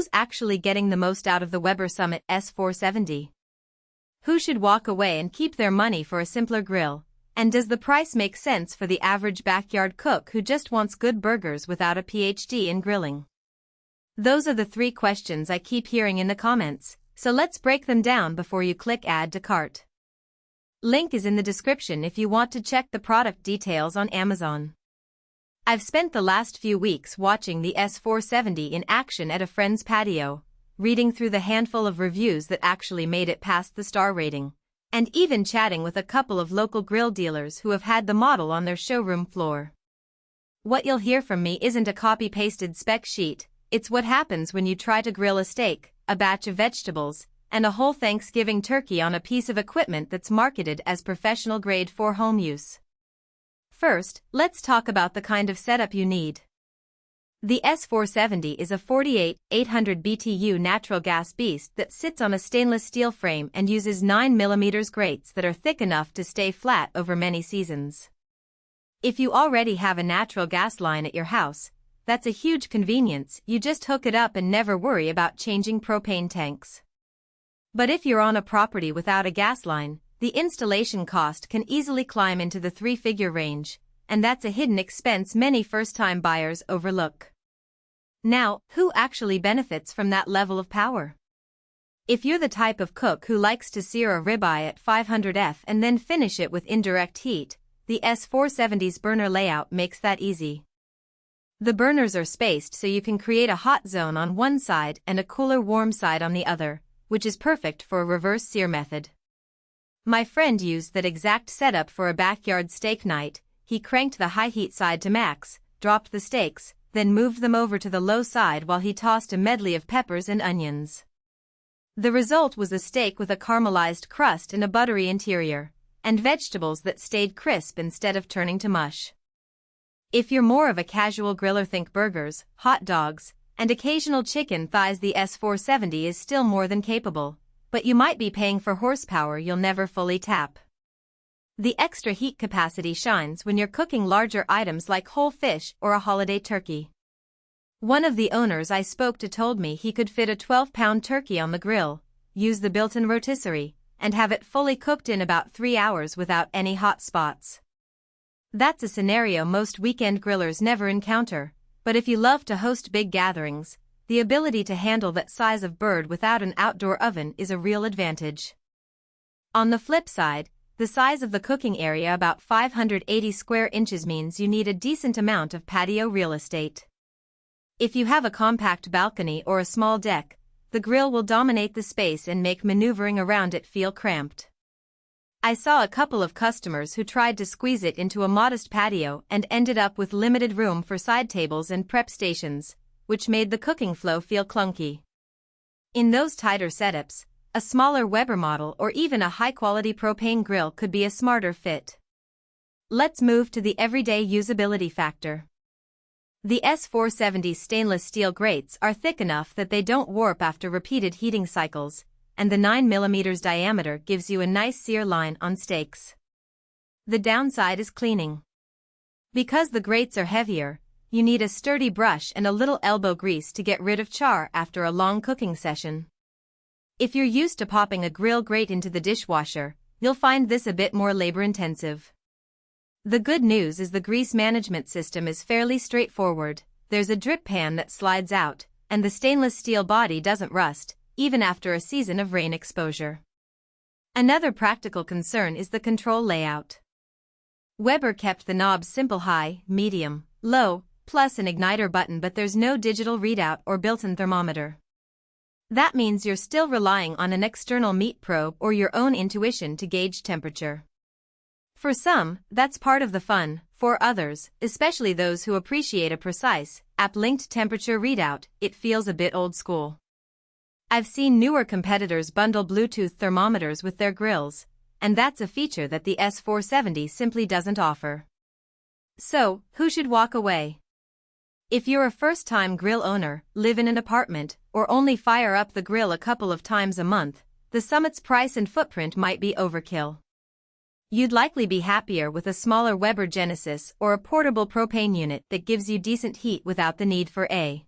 who's actually getting the most out of the Weber Summit S470? Who should walk away and keep their money for a simpler grill? And does the price make sense for the average backyard cook who just wants good burgers without a PhD in grilling? Those are the 3 questions I keep hearing in the comments, so let's break them down before you click Add to Cart. Link is in the description if you want to check the product details on Amazon. I've spent the last few weeks watching the S470 in action at a friend's patio, reading through the handful of reviews that actually made it past the star rating, and even chatting with a couple of local grill dealers who have had the model on their showroom floor. What you'll hear from me isn't a copy-pasted spec sheet, it's what happens when you try to grill a steak, a batch of vegetables, and a whole Thanksgiving turkey on a piece of equipment that's marketed as professional grade for home use. First, let's talk about the kind of setup you need. The S470 is a 48,800 BTU natural gas beast that sits on a stainless steel frame and uses 9mm grates that are thick enough to stay flat over many seasons. If you already have a natural gas line at your house, that's a huge convenience. You just hook it up and never worry about changing propane tanks. But if you're on a property without a gas line, the installation cost can easily climb into the 3-figure range, and that's a hidden expense many first-time buyers overlook. Now, who actually benefits from that level of power? If you're the type of cook who likes to sear a ribeye at 500 F and then finish it with indirect heat, the S470's burner layout makes that easy. The burners are spaced so you can create a hot zone on one side and a cooler warm side on the other, which is perfect for a reverse sear method. My friend used that exact setup for a backyard steak night. He cranked the high heat side to max, dropped the steaks, then moved them over to the low side while he tossed a medley of peppers and onions. The result was a steak with a caramelized crust and a buttery interior, and vegetables that stayed crisp instead of turning to mush. If you're more of a casual griller, think burgers, hot dogs, and occasional chicken thighs, the S470 is still more than capable, but you might be paying for horsepower you'll never fully tap. The extra heat capacity shines when you're cooking larger items like whole fish or a holiday turkey. One of the owners I spoke to told me he could fit a 12-pound turkey on the grill, use the built-in rotisserie, and have it fully cooked in about 3 hours without any hot spots. That's a scenario most weekend grillers never encounter, but if you love to host big gatherings, the ability to handle that size of bird without an outdoor oven is a real advantage. On the flip side, the size of the cooking area, about 580 square inches, means you need a decent amount of patio real estate. If you have a compact balcony or a small deck, the grill will dominate the space and make maneuvering around it feel cramped. I saw a couple of customers who tried to squeeze it into a modest patio and ended up with limited room for side tables and prep stations, which made the cooking flow feel clunky. In those tighter setups, a smaller Weber model or even a high-quality propane grill could be a smarter fit. Let's move to the everyday usability factor. The S470 stainless steel grates are thick enough that they don't warp after repeated heating cycles, and the 9mm diameter gives you a nice sear line on steaks. The downside is cleaning. Because the grates are heavier, you need a sturdy brush and a little elbow grease to get rid of char after a long cooking session. If you're used to popping a grill grate into the dishwasher, you'll find this a bit more labor-intensive. The good news is the grease management system is fairly straightforward. There's a drip pan that slides out, and the stainless steel body doesn't rust, even after a season of rain exposure. Another practical concern is the control layout. Weber kept the knobs simple: high, medium, low, plus an igniter button, but there's no digital readout or built-in thermometer. That means you're still relying on an external meat probe or your own intuition to gauge temperature. For some, that's part of the fun. For others, especially those who appreciate a precise, app-linked temperature readout, it feels a bit old school. I've seen newer competitors bundle Bluetooth thermometers with their grills, and that's a feature that the S470 simply doesn't offer. So, who should walk away? If you're a first-time grill owner, live in an apartment, or only fire up the grill a couple of times a month, the Summit's price and footprint might be overkill. You'd likely be happier with a smaller Weber Genesis or a portable propane unit that gives you decent heat without the need for a